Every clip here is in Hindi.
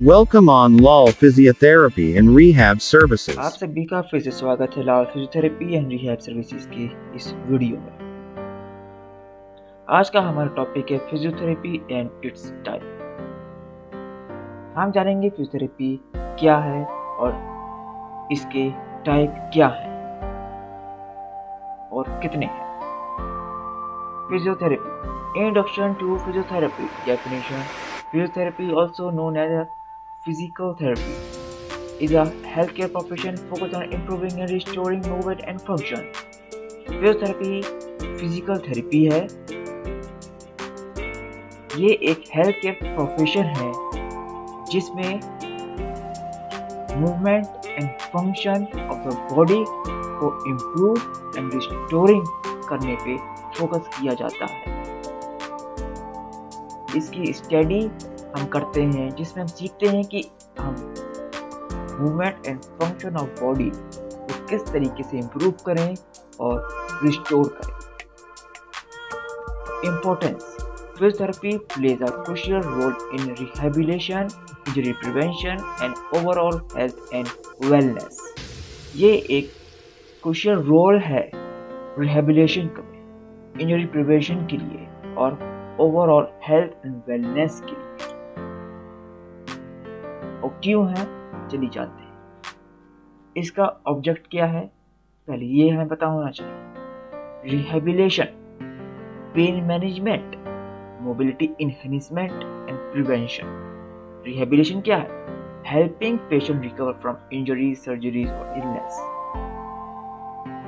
Welcome on LOL Physiotherapy and Rehab Services. आप सभी का फिर से स्वागत है लाल फिजियोथेरेपी एंड रिहैब सर्विसेज की इस वीडियो में। आज का हमारा टॉपिक है फिजियोथेरेपी एंड इट्स टाइप। हम जानेंगे फिजियोथेरेपी क्या है और इसके टाइप क्या है और कितने हैं। Physiotherapy, introduction to physiotherapy. Definition: physiotherapy also known as physical therapy is a healthcare profession focused on improving and restoring movement and function. Physiotherapy physical therapy है। ये एक हेल्थ केयर प्रोफेशन है जिसमें movement and function of the body को इम्प्रूव एंड रिस्टोरिंग करने पे फोकस किया जाता है। इसकी स्टडी हम करते हैं जिसमें हम सीखते हैं कि हम movement and function of body को किस तरीके से इम्प्रूव करें और रिस्टोर करें। Importance: physiotherapy plays a crucial role in rehabilitation, injury prevention and overall health and wellness. ये एक क्रूशियल रोल है रिहैबिलिटेशन में, इंजरी प्रिवेंशन के लिए और ओवरऑल हेल्थ एंड वेलनेस के लिए। और क्यों है, चलिए जानते हैं। इसका ऑब्जेक्ट क्या है, पहले ये हमें पता होना चाहिए। Rehabilitation, pain management, mobility enhancement and prevention. Rehabilitation क्या है? Helping patient recover from injury, surgeries और इलनेस।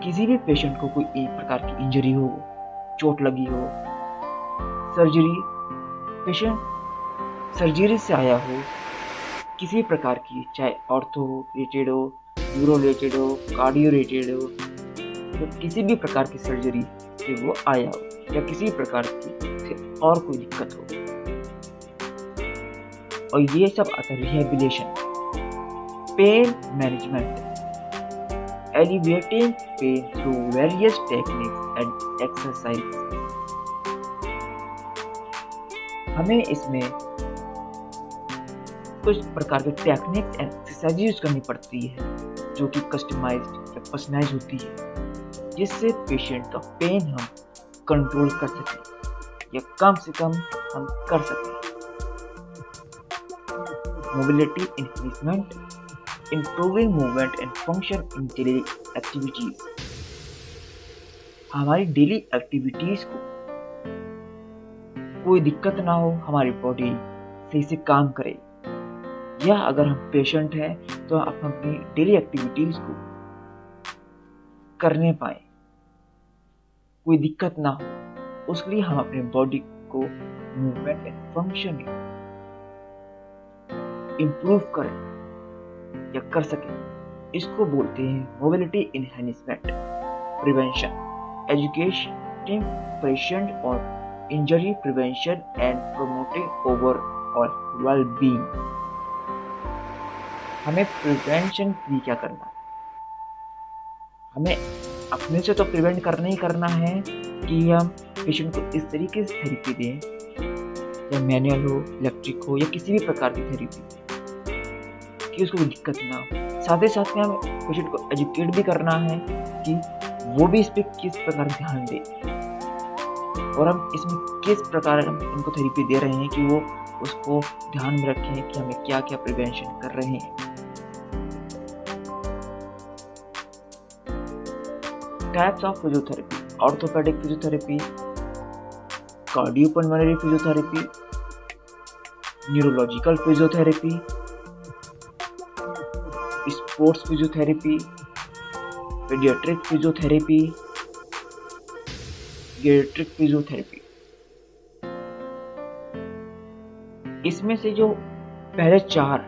किसी भी पेशेंट को कोई एक प्रकार की इंजरी हो, चोट लगी हो, सर्जरी, पेशेंट सर्जरी से आया हो, किसी प्रकार की, चाहे ऑर्थो रिलेटेड हो, न्यूरो रिलेटेड हो, कार्डियो रिलेटेड हो, तो किसी भी प्रकार की सर्जरी से वो आया हो या किसी प्रकार की से और कोई दिक्कत हो, और ये सब आता है rehabilitation. Pain management, alleviating pain through various techniques and exercise. हमें इसमें कुछ प्रकार के टेक्निक्स एंड एक्सरसाइज यूज करनी पड़ती है जो कि कस्टमाइज्ड या पर्सनलाइज होती है, जिससे पेशेंट का पेन हम कंट्रोल कर सकें या कम से कम हम कर सकें। Mobility enhancement, improving movement and function in daily activities. हमारी डेली एक्टिविटीज को कोई दिक्कत ना हो, हमारी बॉडी सही से काम करे, या अगर हम पेशेंट हैं तो हम अपनी डेली एक्टिविटीज को करने पाए, कोई दिक्कत ना हो, उसके लिए हम अपने बॉडी को मूवमेंट एंड फंक्शन इम्प्रूव करें या कर सकें। इसको बोलते हैं mobility enhancement. Prevention, education patient और injury prevention and promoting overall well-being. हमें प्रिवेंशन भी क्या करना है? हमें अपने से तो प्रिवेंट करना ही करना है कि हम पेशेंट को इस तरीके से थेरेपी दें, या मैनुअल हो, इलेक्ट्रिक हो, या किसी भी प्रकार की थेरेपी, कि उसको कोई दिक्कत ना हो। साथ ही साथ में हमें पेशेंट को एजुकेट भी करना है कि वो भी इस पर किस प्रकार ध्यान दे, और हम इसमें किस प्रकार हम उनको थेरेपी दे रहे हैं कि वो उसको ध्यान में रखें कि हमें क्या क्या प्रिवेंशन कर रहे हैं। Types of physiotherapy: orthopaedic physiotherapy, cardiopulmonary physiotherapy, neurological physiotherapy, sports physiotherapy, paediatric physiotherapy, geriatric physiotherapy. इसमें से जो पहले चार,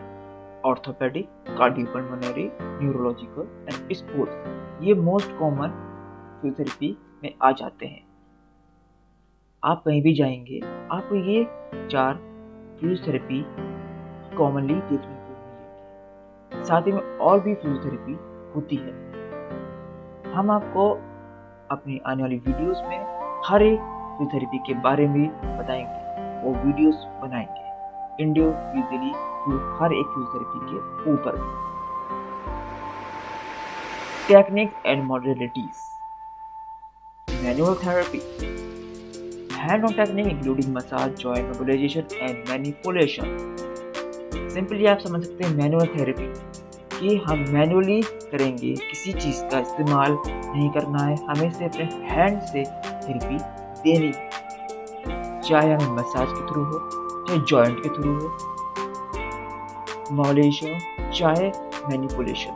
orthopaedic, cardiopulmonary, neurological and sports, ये मोस्ट कॉमन फिजियोथेरेपी में आ जाते हैं। आप कहीं भी जाएंगे, आपको ये चार फिजियोथेरेपी कॉमनली देखने को मिलेंगे। साथ ही में और भी फिजियोथेरेपी होती है। हम आपको अपनी आने वाली वीडियोस में हर एक फिजियोथेरेपी के बारे में बताएंगे, वो वीडियोस बनाएंगे इंडिविजुअली हर एक फिजियोथेरेपी के ऊपर। Techniques and modalities. Manual therapy, hand on technique including massage, joint mobilisation and manipulation. Simply आप समझ सकते हैं मैनुअल थेरेपी कि हम मैनुअली करेंगे, किसी चीज़ का इस्तेमाल नहीं करना है, हमें से अपने हैंड से थेरेपी देनी, चाहे हमें मसाज के थ्रू हो, चाहे जॉइंट के थ्रू हो, मोबिलाइजेशन, चाहे मैनिपुलेशन,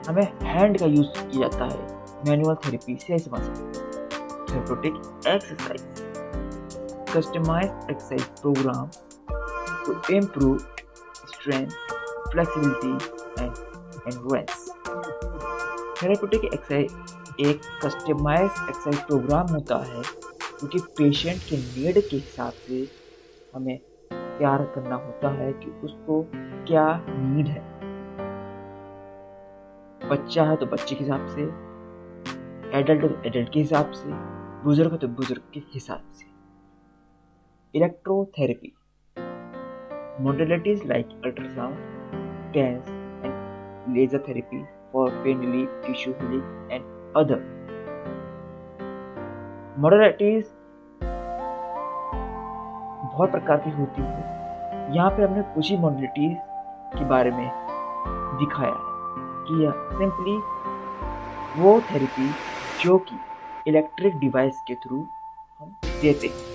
हमें हैंड का यूज किया जाता है मैनुअल थेरेपी से समझ सकते हैं। Therapeutic exercise, customised exercise program to improve strength, flexibility and endurance. Therapeutic exercise एक कस्टमाइज्ड एक्सरसाइज प्रोग्राम होता है क्योंकि पेशेंट के नीड के हिसाब से हमें तैयार करना होता है कि उसको क्या नीड है। बच्चा है तो बच्चे के हिसाब से, एडल्ट है तो एडल्ट के हिसाब से, बुजुर्ग है तो बुजुर्ग के हिसाब से। Electrotherapy, modalities like ultrasound, TENS and laser therapy for pain relief, tissue healing and other. Modalities बहुत प्रकार की होती है। यहाँ पे हमने कुछ ही modalities के बारे में दिखाया है कि यह सिंपली वो थेरेपी जो कि इलेक्ट्रिक डिवाइस के थ्रू हम देते हैं।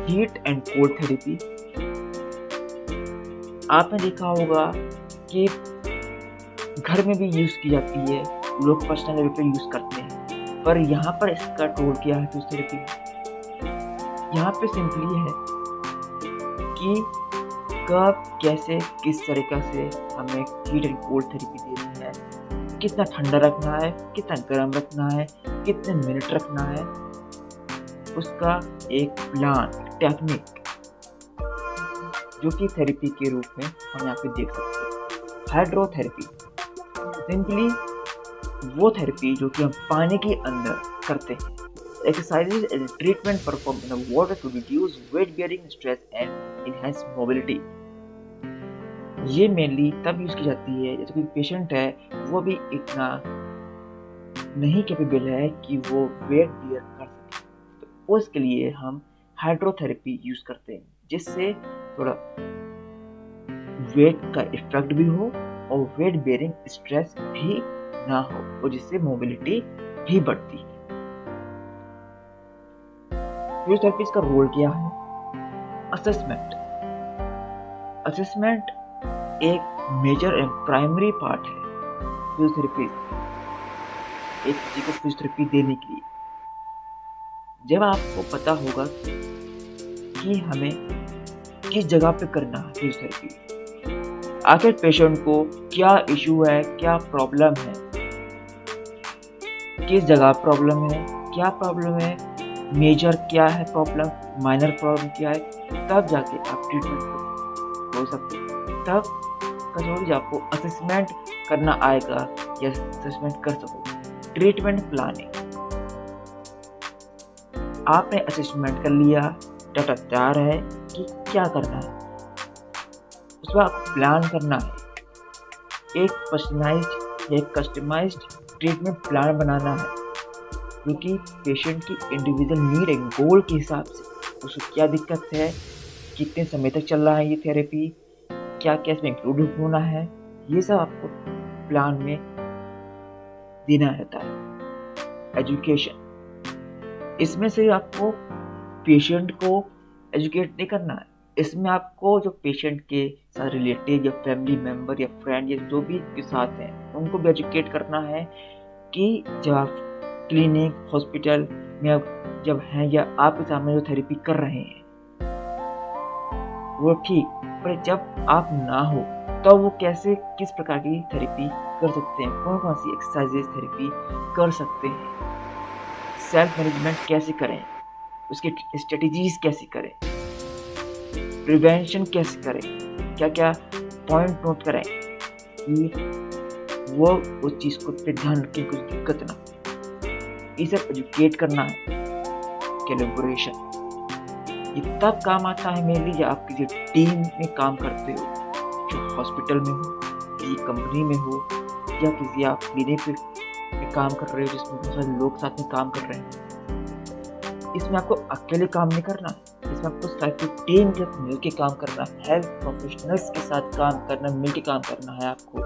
हीट एंड कोल्ड थेरेपी, आपने देखा होगा कि घर में भी यूज की जाती है, लोग पर्सनल लेवल पे यूज करते हैं, पर यहाँ पर इसका रोल क्या है फिजियोथेरेपी? यहाँ पे सिंपली है कि कब, कैसे, किस तरीके से हमें हीट एंड कोल्ड थेरेपी देनी है, कितना ठंडा रखना है, कितना गर्म रखना है, कितने मिनट रखना है, उसका एक प्लान, टेक्निक जो कि थेरेपी के रूप में हम यहाँ पे देख सकते हैं। हाइड्रोथेरेपी, सिंपली वो थेरेपी जो कि हम पानी के अंदर करते हैं। Exercises and treatment perform in the water to reduce weight bearing stress and enhance mobility. ये मेनली तब यूज की जाती है जैसे कोई पेशेंट है वो भी इतना नहीं कैपेबल है कि वो वेट बेयर कर सके, तो उसके लिए हम हाइड्रोथेरेपी यूज करते हैं जिससे थोड़ा वेट का इफेक्ट भी हो और वेट बेयरिंग स्ट्रेस भी ना हो और जिससे मोबिलिटी भी बढ़ती है। फिजियोथेरेपी का रोल क्या है? असेसमेंट, असेसमेंट एक मेजर एंड प्राइमरी पार्ट है फिजियोथेरेपी, एक चीज को फिजियोथेरेपी देने के लिए। जब आपको पता होगा कि हमें किस जगह पे करना है फिजियोथेरेपी, आखिर पेशेंट को क्या इशू है, क्या प्रॉब्लम है, किस जगह प्रॉब्लम है, क्या प्रॉब्लम है, मेजर क्या है प्रॉब्लम, माइनर प्रॉब्लम क्या है, तब जाके आप ट्रीटमेंट हो सकते हैं। तब कभी आपको असेसमेंट करना आएगा या असेसमेंट कर सकोगे। ट्रीटमेंट प्लानिंग, आपने असेसमेंट कर लिया, डाटा तैयार है कि क्या करना है, उस पर आपको प्लान करना है। एक पर्सनलाइज्ड या एक कस्टमाइज्ड ट्रीटमेंट प्लान बनाना है क्योंकि पेशेंट की इंडिविजुअल नीड एंड गोल के हिसाब से उसको क्या दिक्कत है, कितने समय तक चल रहा है ये थेरेपी, क्या क्या इसमें इंक्लूडेड होना है, ये सब आपको प्लान में देना रहता है। एजुकेशन, इसमें से आपको पेशेंट को एजुकेट नहीं करना है, इसमें आपको जो पेशेंट के साथ रिलेटेड या फैमिली मेम्बर या फ्रेंड या जो भी के साथ हैं उनको भी एजुकेट करना है कि जब आप क्लिनिक, हॉस्पिटल में जब हैं या आपके सामने जो थेरेपी कर रहे हैं वो ठीक, पर जब आप ना हो तो वो कैसे, किस प्रकार की थेरेपी कर सकते हैं, कौन कौन सी एक्सरसाइजेज थेरेपी कर सकते हैं, सेल्फ मैनेजमेंट कैसे करें, उसकी स्ट्रेटजीज कैसे करें, प्रिवेंशन कैसे करें, क्या क्या पॉइंट नोट करें कि वो उस चीज़ को पे ध्यान रखें कुछ दिक्कत ना हो। ये सब एजुकेट करना है। कोलैबोरेशन, ये तब काम आता है मेनली जब आप किसी टीम में काम करते हो, जो हॉस्पिटल में हो, किसी कंपनी में हो, या किसी आप क्लिनिक में काम कर रहे हो जिसमें बहुत सारे लोग साथ में काम कर रहे हैं। इसमें आपको अकेले काम नहीं करना है, इसमें आपको सारी टीम के साथ मिलके काम करना है, हेल्थ प्रोफेशनल्स के साथ काम करना, मिलके काम करना है आपको,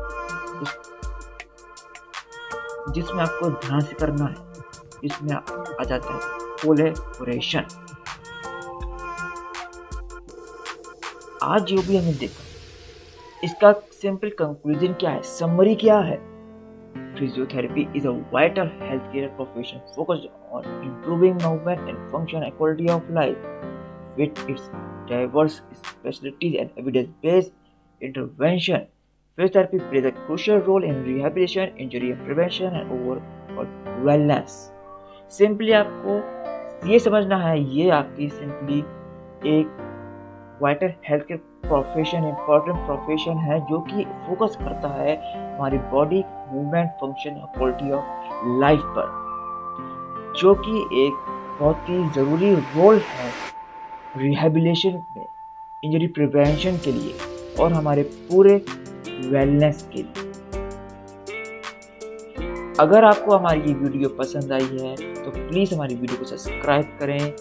जिसमें आपको ध्यान से करना है, इसमें आ जाता है कोलैबोरेशन। आज जो भी हमने देखा, इसका सिंपल कंक्लूजन क्या है, समरी क्या है? Physiotherapy is a vital healthcare profession focused on improving movement and function and quality of life. With its diverse specialties and evidence-based intervention, physiotherapy plays a crucial role in rehabilitation, injury prevention, and overall wellness. Simply आपको ये समझना है, ये आपकी सिंपली एक vital health care profession, important profession है जो कि फोकस करता है हमारी बॉडी मूवमेंट, फंक्शन और क्वालिटी ऑफ लाइफ पर, जो कि एक बहुत ही ज़रूरी रोल है रिहेबिलिटेशन में, इंजरी प्रिवेंशन के लिए और हमारे पूरे वेलनेस के लिए। अगर आपको हमारी ये वीडियो पसंद आई है तो प्लीज़ हमारी वीडियो को सब्सक्राइब करें,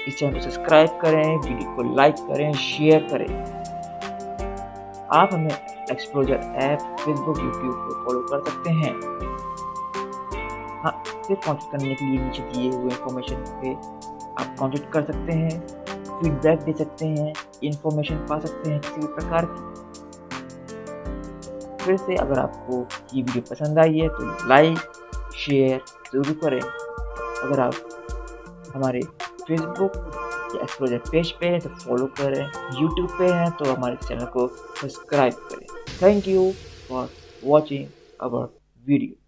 इस चैनल को सब्सक्राइब करें, वीडियो को लाइक करें, शेयर करें। आप हमें एक्सप्लोजर ऐप, फेसबुक, यूट्यूब पर फॉलो कर सकते हैं। हाँ, फिर कॉन्टेक्ट करने के लिए नीचे दिए हुए इन्फॉर्मेशन पे आप कॉन्टेक्ट कर सकते हैं, फीडबैक दे सकते हैं, इन्फॉर्मेशन पा सकते हैं किसी भी प्रकार की। फिर से अगर आपको ये वीडियो पसंद आई है तो लाइक शेयर ज़रूर करें। अगर आप हमारे फेसबुक या एक्सप्लोजर पेज पे हैं तो फॉलो करें, यूट्यूब पे हैं तो हमारे चैनल को सब्सक्राइब करें। Thank you for watching our video.